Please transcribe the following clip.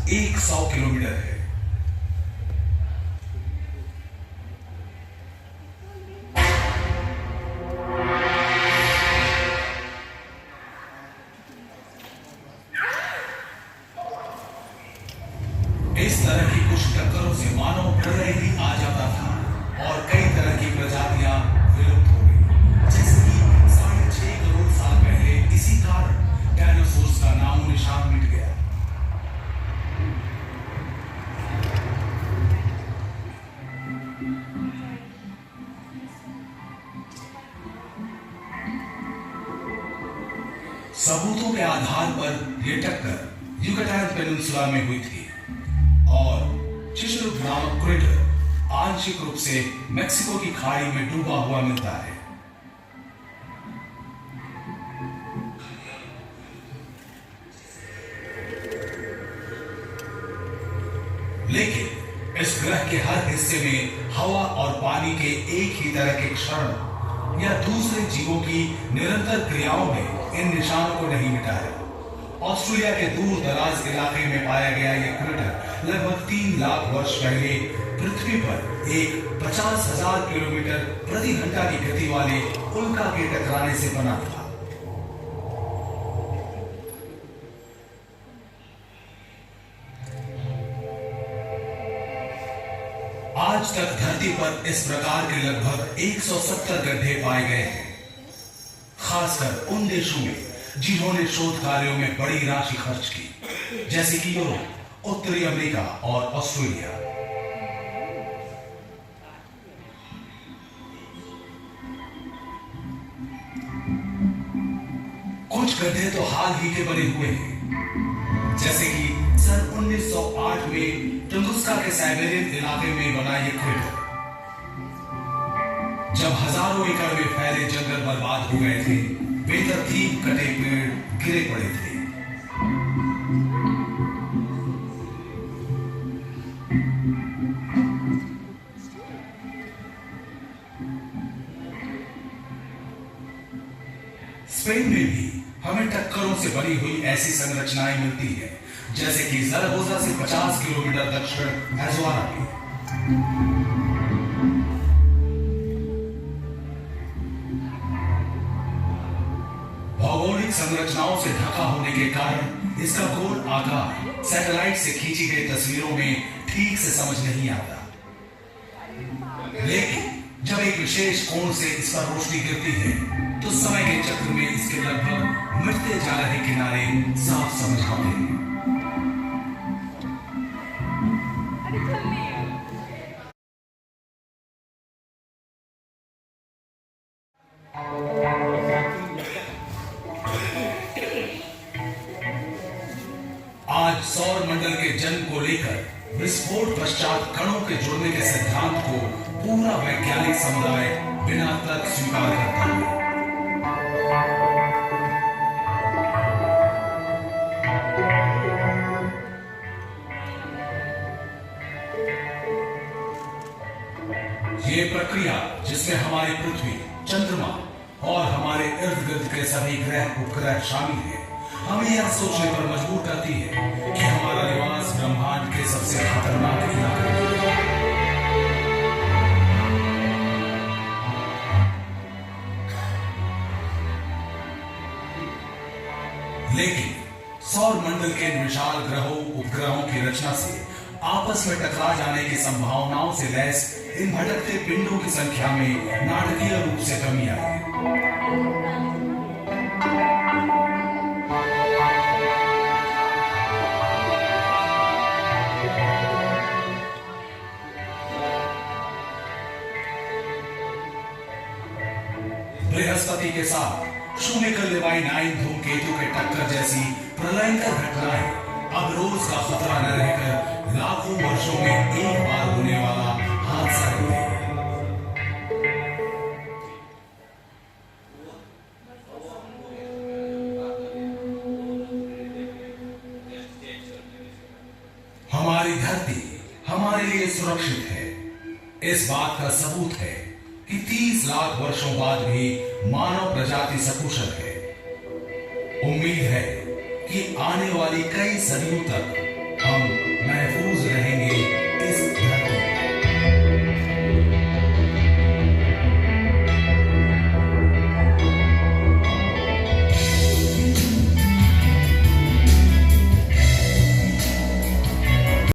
100 kilometre है। इस तरह की कुछ टक्करों से मानव प्रलय ही आ जाता था और कई तरह की प्रजातियां विलुप्त हो गई। जैसे कि 6.5 करोड़ साल पहले इसी कारण डायनासोर्स का नामो निशान मिट गया। सबूतों के आधार पर यह टक्कर युकाटान पेनिनसुला में हुई थी और चिचुरुक नामक क्रेटर आंशिक रूप से मेक्सिको की खाड़ी में डूबा हुआ मिलता है। लेकिन इस ग्रह के हर हिस्से में हवा और पानी के एक ही तरह के क्षरण या दूसरे जीवों की निरंतर क्रियाओं ने इन निशानों को नहीं मिटाया। ऑस्ट्रेलिया के दूर दराज इलाके में पाया गया यह क्रेटर लगभग 3 लाख वर्ष पहले पृथ्वी पर एक 50,000 किलोमीटर प्रति घंटा की गति वाले उल्का के टकराने से बना था। आज तक धरती पर इस प्रकार के लगभग 170 गड्ढे पाए गए हैं, खासकर उन देशों में जिन्होंने शोध कार्यों में बड़ी राशि खर्च की, जैसे कि यूरोप, उत्तरी अमेरिका और ऑस्ट्रेलिया। कुछ गड्ढे तो हाल ही के बने हुए हैं, जैसे कि सन 1908 में टुंगुस्का के साइबेरियन इलाके में बना यह क्रेटर, जब हजारों एकड़ में फैले जंगल बर्बाद हो गए थे, बेतरतीब कटे पेड़ गिरे पड़े थे। स्पेन में भी हमें टक्करों से बनी हुई ऐसी संरचनाएं मिलती हैं, जैसे कि ज़रागोजा से 50 किलोमीटर दक्षिण एज़ोआरा में। भौगोलिक संरचनाओं से ढका होने के कारण इसका गोल आकार सैटेलाइट से खींची गई तस्वीरों में ठीक से समझ नहीं आता, लेकिन जब एक विशेष कोण से इस पर रोशनी गिरती है तो समय के चक्र में इसके लगभग मिटते जा रहे किनारे साफ समझ आते हैं। आज सौर मंडल के जन्म को लेकर विस्फोट पश्चात कणों के जुड़ने के सिद्धांत को पूरा वैज्ञानिक समुदाय बिना तर्क स्वीकार करता है। ये प्रक्रिया जिसमें हमारी पृथ्वी, चंद्रमा और हमारे इर्द गिर्द के सभी ग्रह उपग्रह शामिल हैं, हमें यह सोचने पर मजबूर करती है कि हमारा निवास ब्रह्मांड के सबसे खतरनाक इलाके में है। लेकिन सौर मंडल के विशाल ग्रहों उपग्रहों की रचना से आपस में टकरा जाने की संभावनाओं से लैस इन भटकते पिंडों की संख्या में नाटकीय रूप से कमी आई है। बृहस्पति के साथ शूमेकर लेवाई 9 धूमकेतु के टक्कर जैसी प्रलयंकर घटनाएं अब रोज का खतरा न रहकर लाखों वर्षों में एक बार होने वाला हादसा है। हमारी धरती हमारे लिए सुरक्षित है। इस बात का सबूत है कि 30 लाख वर्षों बाद भी मानव प्रजाति सकुशल है। उम्मीद है कि आने वाली कई सदियों तक हम महफूज